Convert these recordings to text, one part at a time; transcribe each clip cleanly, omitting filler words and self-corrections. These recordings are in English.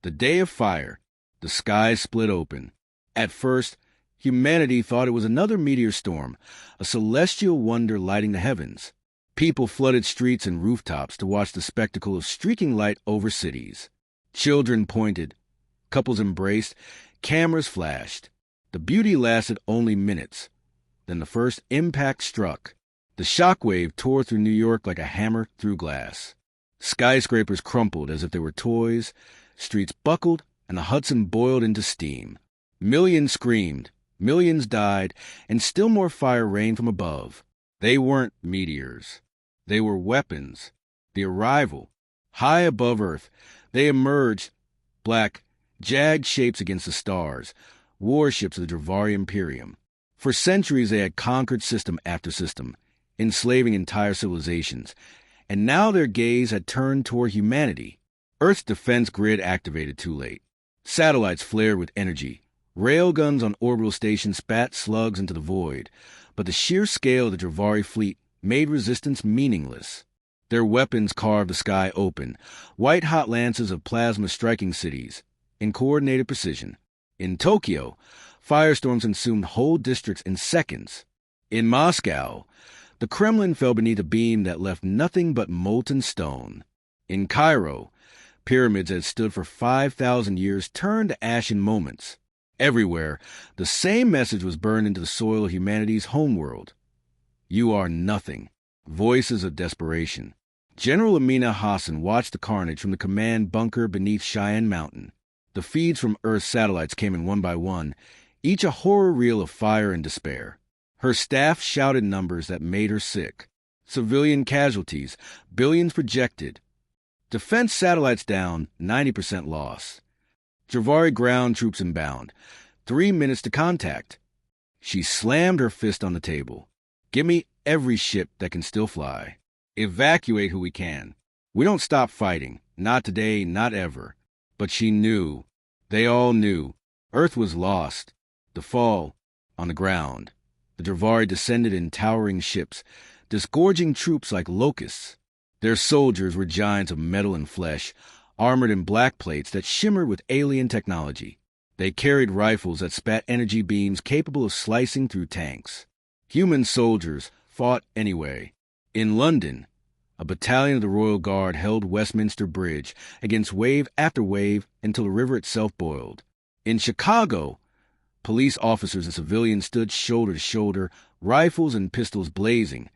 The day of fire. The sky split open. At first, humanity thought it was another meteor storm, a celestial wonder lighting the heavens. People flooded streets and rooftops to watch the spectacle of streaking light over cities. Children pointed. Couples embraced. Cameras flashed. The beauty lasted only minutes. Then the first impact struck. The shockwave tore through New York like a hammer through glass. Skyscrapers crumpled as if they were toys. Streets buckled, and the Hudson boiled into steam. Millions screamed. Millions died, and still more fire rained from above. They weren't meteors. They were weapons. The arrival. High above Earth, they emerged, black, jagged shapes against the stars, warships of the Dravari Imperium. For centuries they had conquered system after system, enslaving entire civilizations, and now their gaze had turned toward humanity. Earth's defense grid activated too late. Satellites flared with energy. Railguns on orbital stations spat slugs into the void, but the sheer scale of the Dravari fleet made resistance meaningless. Their weapons carved the sky open, white-hot lances of plasma striking cities, in coordinated precision. In Tokyo, firestorms consumed whole districts in seconds. In Moscow, the Kremlin fell beneath a beam that left nothing but molten stone. In Cairo, pyramids that had stood for 5,000 years turned to ash in moments. Everywhere, the same message was burned into the soil of humanity's homeworld. You are nothing. Voices of desperation. General Amina Hassan watched the carnage from the command bunker beneath Cheyenne Mountain. The feeds from Earth's satellites came in one by one, each a horror reel of fire and despair. Her staff shouted numbers that made her sick. Civilian casualties, billions projected. Defense satellites down, 90% lost. Dravari ground troops inbound. 3 minutes to contact. She slammed her fist on the table. Give me every ship that can still fly. Evacuate who we can. We don't stop fighting. Not today, not ever. But she knew. They all knew. Earth was lost. The fall. On the ground. The Dravari descended in towering ships, disgorging troops like locusts. Their soldiers were giants of metal and flesh, armored in black plates that shimmered with alien technology. They carried rifles that spat energy beams capable of slicing through tanks. Human soldiers fought anyway. In London, a battalion of the Royal Guard held Westminster Bridge against wave after wave until the river itself boiled. In Chicago, police officers and civilians stood shoulder to shoulder, rifles and pistols blazing,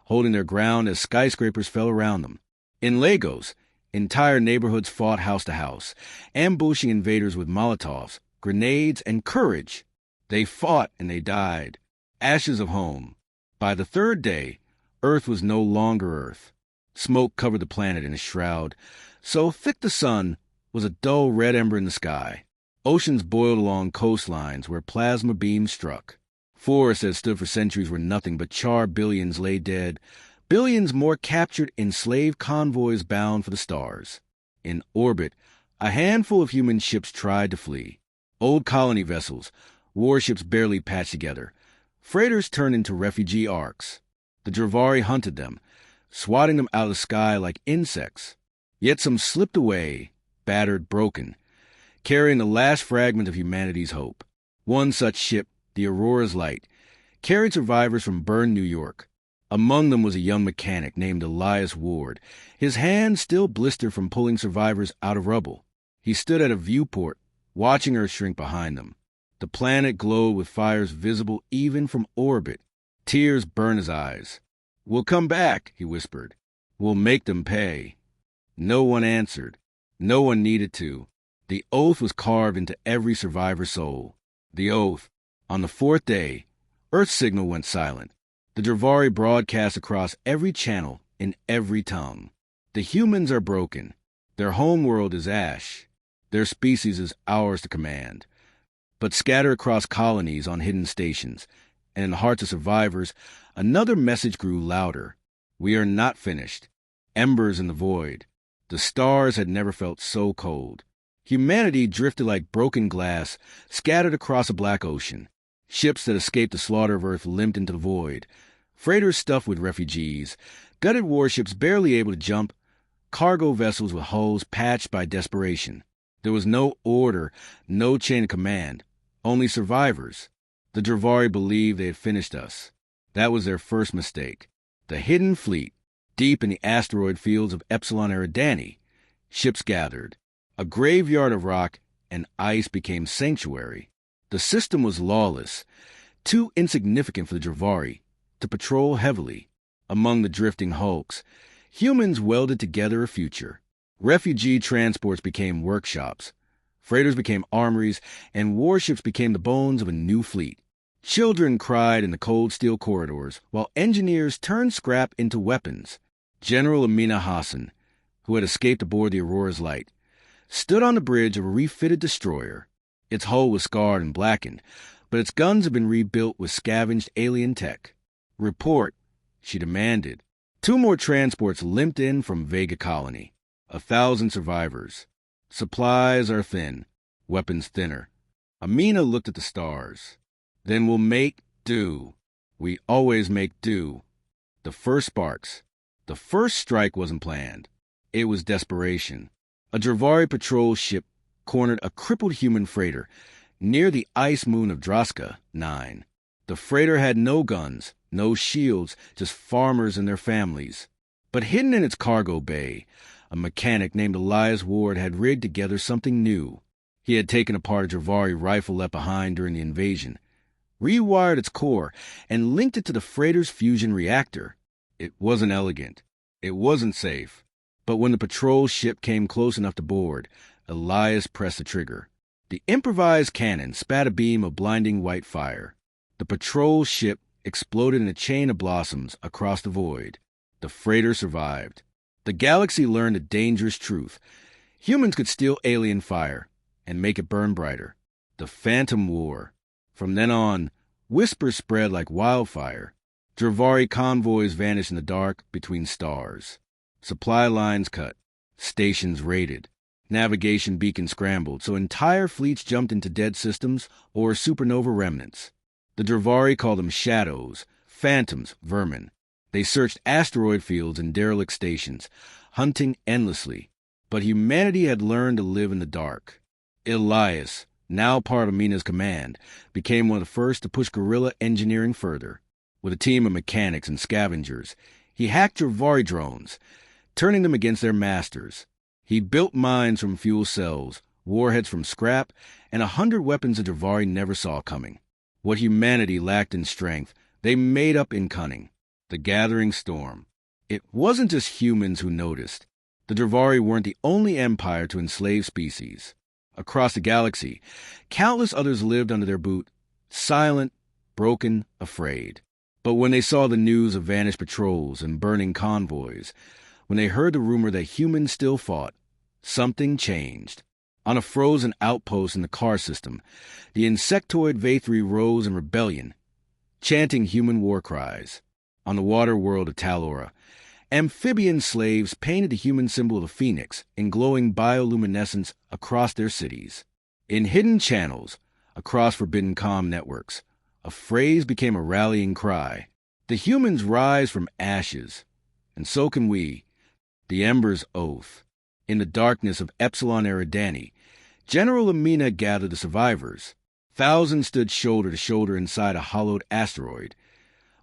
holding their ground as skyscrapers fell around them. In Lagos, entire neighborhoods fought house to house, ambushing invaders with Molotovs, grenades, and courage. They fought and they died. Ashes of home. By the third day, Earth was no longer Earth. Smoke covered the planet in a shroud. So thick the sun was a dull red ember in the sky. Oceans boiled along coastlines where plasma beams struck. Forests that stood for centuries were nothing but charred billions lay dead. Billions more captured enslaved convoys bound for the stars. In orbit, a handful of human ships tried to flee. Old colony vessels, warships barely patched together. Freighters turned into refugee arks. The Dravari hunted them, swatting them out of the sky like insects. Yet some slipped away, battered, broken, carrying the last fragment of humanity's hope. One such ship, the Aurora's Light, carried survivors from burned New York. Among them was a young mechanic named Elias Ward, his hands still blistered from pulling survivors out of rubble. He stood at a viewport, watching Earth shrink behind them. The planet glowed with fires visible even from orbit. Tears burned his eyes. "We'll come back," he whispered. "We'll make them pay." No one answered. No one needed to. The oath was carved into every survivor's soul. The oath. On the fourth day, Earth's signal went silent. The Dravari broadcast across every channel in every tongue. The humans are broken. Their homeworld is ash. Their species is ours to command. But scattered across colonies on hidden stations, and in the hearts of survivors, another message grew louder. We are not finished. Embers in the void. The stars had never felt so cold. Humanity drifted like broken glass, scattered across a black ocean. Ships that escaped the slaughter of Earth limped into the void. Freighters stuffed with refugees. Gutted warships barely able to jump. Cargo vessels with hulls patched by desperation. There was no order, no chain of command, only survivors. The Dravari believed they had finished us. That was their first mistake. The hidden fleet, deep in the asteroid fields of Epsilon Eridani, ships gathered. A graveyard of rock and ice became sanctuary. The system was lawless, too insignificant for the Dravari to patrol heavily. Among the drifting hulks, humans welded together a future. Refugee transports became workshops. Freighters became armories, and warships became the bones of a new fleet. Children cried in the cold steel corridors, while engineers turned scrap into weapons. General Amina Hassan, who had escaped aboard the Aurora's light, stood on the bridge of a refitted destroyer. Its hull was scarred and blackened, but its guns had been rebuilt with scavenged alien tech. "Report," she demanded. 2 more transports limped in from Vega Colony. 1,000 survivors. Supplies are thin, weapons thinner. Amina looked at the stars. "Then we'll make do. We always make do." The first sparks. The first strike wasn't planned. It was desperation. A Dravari patrol ship cornered a crippled human freighter near the ice moon of Draska 9. The freighter had no guns, no shields, just farmers and their families. But hidden in its cargo bay, a mechanic named Elias Ward had rigged together something new. He had taken apart a Dravari rifle left behind during the invasion, rewired its core, and linked it to the freighter's fusion reactor. It wasn't elegant. It wasn't safe. But when the patrol ship came close enough to board, Elias pressed the trigger. The improvised cannon spat a beam of blinding white fire. The patrol ship exploded in a chain of blossoms across the void. The freighter survived. The galaxy learned a dangerous truth. Humans could steal alien fire and make it burn brighter. The Phantom War. From then on, whispers spread like wildfire. Dravari convoys vanished in the dark between stars. Supply lines cut. Stations raided. Navigation beacons scrambled, so entire fleets jumped into dead systems or supernova remnants. The Dravari called them shadows, phantoms, vermin. They searched asteroid fields and derelict stations, hunting endlessly. But humanity had learned to live in the dark. Elias, now part of Amina's command, became one of the first to push guerrilla engineering further. With a team of mechanics and scavengers, he hacked Dravari drones, turning them against their masters. He built mines from fuel cells, warheads from scrap, and 100 weapons the Dravari never saw coming. What humanity lacked in strength, they made up in cunning. The gathering storm. It wasn't just humans who noticed. The Dravari weren't the only empire to enslave species. Across the galaxy, countless others lived under their boot, silent, broken, afraid. But when they saw the news of vanished patrols and burning convoys, when they heard the rumor that humans still fought, something changed. On a frozen outpost in the car system, the insectoid Vathri rose in rebellion, chanting human war cries. On the water world of Talora, amphibian slaves painted the human symbol of the phoenix in glowing bioluminescence across their cities. In hidden channels, across forbidden comm networks, a phrase became a rallying cry. The humans rise from ashes, and so can we. The Ember's oath. In the darkness of Epsilon Eridani, General Amina gathered the survivors. Thousands stood shoulder to shoulder inside a hollowed asteroid,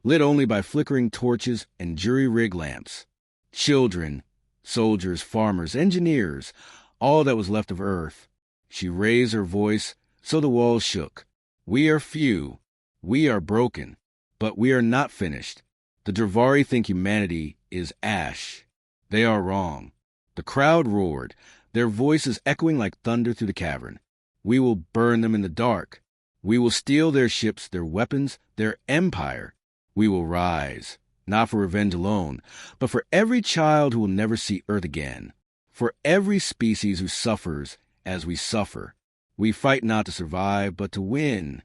lit only by flickering torches and jury-rig lamps. Children, soldiers, farmers, engineers, all that was left of Earth. She raised her voice so the walls shook. "We are few. We are broken. But we are not finished. The Dravari think humanity is ash. They are wrong." The crowd roared, their voices echoing like thunder through the cavern. "We will burn them in the dark. We will steal their ships, their weapons, their empire. We will rise, not for revenge alone, but for every child who will never see Earth again, for every species who suffers as we suffer. We fight not to survive, but to win."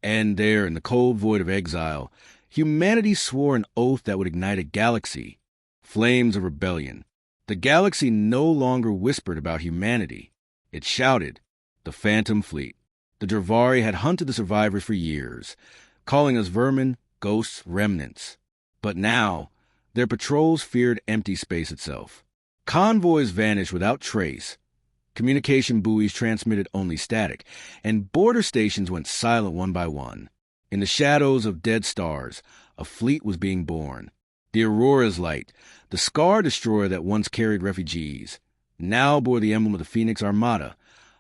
And there, in the cold void of exile, humanity swore an oath that would ignite a galaxy. Flames of rebellion. The galaxy no longer whispered about humanity. It shouted. The Phantom Fleet. The Dravari had hunted the survivors for years, calling us vermin, ghosts, remnants. But now, their patrols feared empty space itself. Convoys vanished without trace. Communication buoys transmitted only static, and border stations went silent one by one. In the shadows of dead stars, a fleet was being born. The Aurora's light, the Scar destroyer that once carried refugees, now bore the emblem of the Phoenix Armada,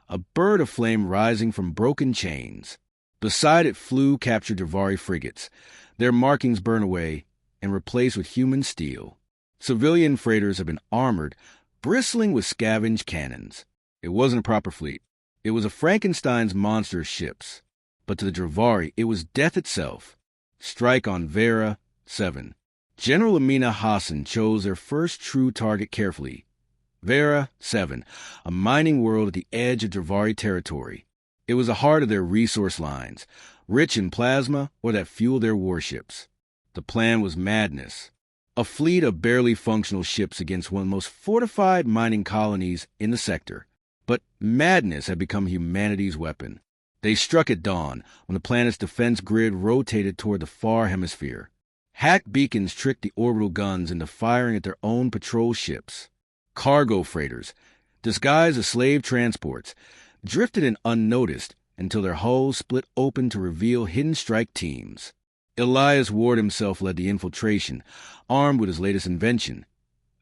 a bird of flame rising from broken chains. Beside it flew captured Dravari frigates, their markings burned away and replaced with human steel. Civilian freighters had been armored, bristling with scavenged cannons. It wasn't a proper fleet. It was a Frankenstein's monster of ships. But to the Dravari, it was death itself. Strike on Vera 7. General Amina Hassan chose their first true target carefully. Vera 7, a mining world at the edge of Dravari territory. It was the heart of their resource lines, rich in plasma or that fueled their warships. The plan was madness. A fleet of barely functional ships against one of the most fortified mining colonies in the sector. But madness had become humanity's weapon. They struck at dawn, when the planet's defense grid rotated toward the far hemisphere. Hacked beacons tricked the orbital guns into firing at their own patrol ships. Cargo freighters, disguised as slave transports, drifted in unnoticed until their hulls split open to reveal hidden strike teams. Elias Ward himself led the infiltration, armed with his latest invention,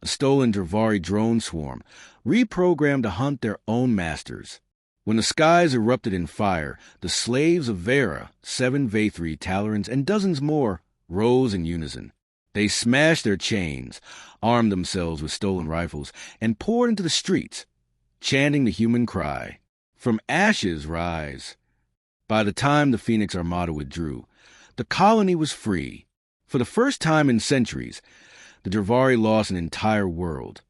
a stolen Dravari drone swarm, reprogrammed to hunt their own masters. When the skies erupted in fire, the slaves of Vera, 7 Vathri, Talorans, and dozens more, rose in unison. They smashed their chains, armed themselves with stolen rifles, and poured into the streets, chanting the human cry, "From ashes rise." By the time the Phoenix Armada withdrew, the colony was free. For the first time in centuries, the Dravari lost an entire world.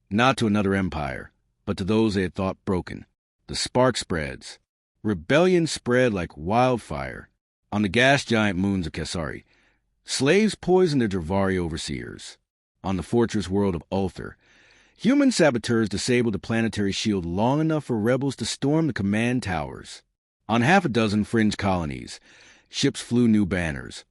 Not to another empire, but to those they had thought broken. The spark spreads. Rebellion spread like wildfire. On the gas giant moons of Kesari, slaves poisoned their Dravari overseers. On the fortress world of Ulthar, human saboteurs disabled the planetary shield long enough for rebels to storm the command towers. On half a dozen fringe colonies, ships flew new banners.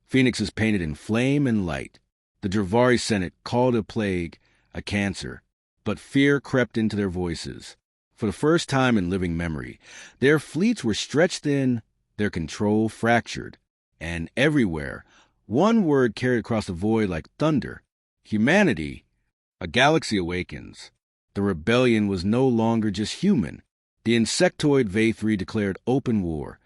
Phoenixes painted in flame and light. The Dravari Senate called a plague a cancer, but fear crept into their voices. For the first time in living memory, their fleets were stretched thin, their control fractured, and everywhere, one word carried across the void like thunder: humanity. A galaxy awakens. The rebellion was no longer just human. The insectoid Vathri declared open war,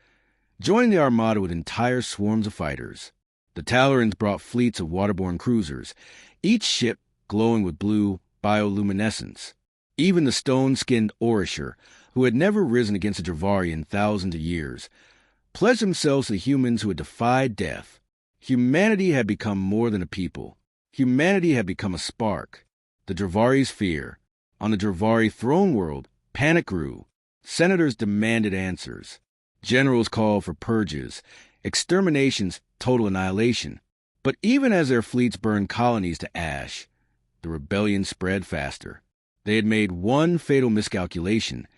joining the Armada with entire swarms of fighters. The Talorans brought fleets of waterborne cruisers, each ship glowing with blue bioluminescence. Even the stone-skinned Orishar, who had never risen against the Dravari in thousands of years, pledged themselves to the humans who had defied death. Humanity had become more than a people. Humanity had become a spark. The Dravari's fear. On the Dravari throne world, panic grew. Senators demanded answers. Generals called for purges, exterminations, total annihilation. But even as their fleets burned colonies to ash, the rebellion spread faster. They had made one fatal miscalculation.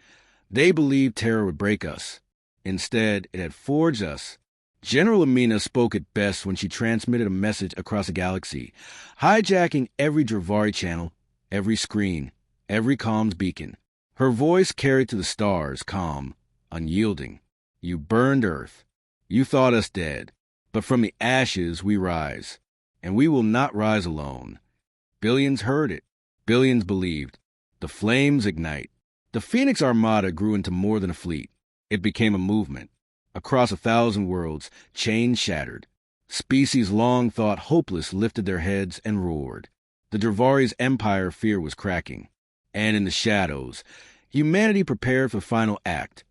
They believed terror would break us. Instead, it had forged us. General Amina spoke it best when she transmitted a message across the galaxy, hijacking every Dravari channel, every screen, every comms beacon. Her voice carried to the stars, calm, unyielding. You burned Earth. You thought us dead. But from the ashes we rise. And we will not rise alone. Billions heard it. Billions believed. The flames ignite. The Phoenix Armada grew into more than a fleet. It became a movement. Across 1,000 worlds, chains shattered. Species long thought hopeless lifted their heads and roared. The Dravari's empire fear was cracking. And in the shadows, humanity prepared for the final act.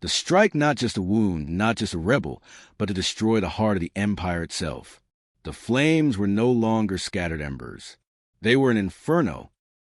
To strike not just a wound, not just a rebel, but to destroy the heart of the empire itself. The flames were no longer scattered embers. They were an inferno,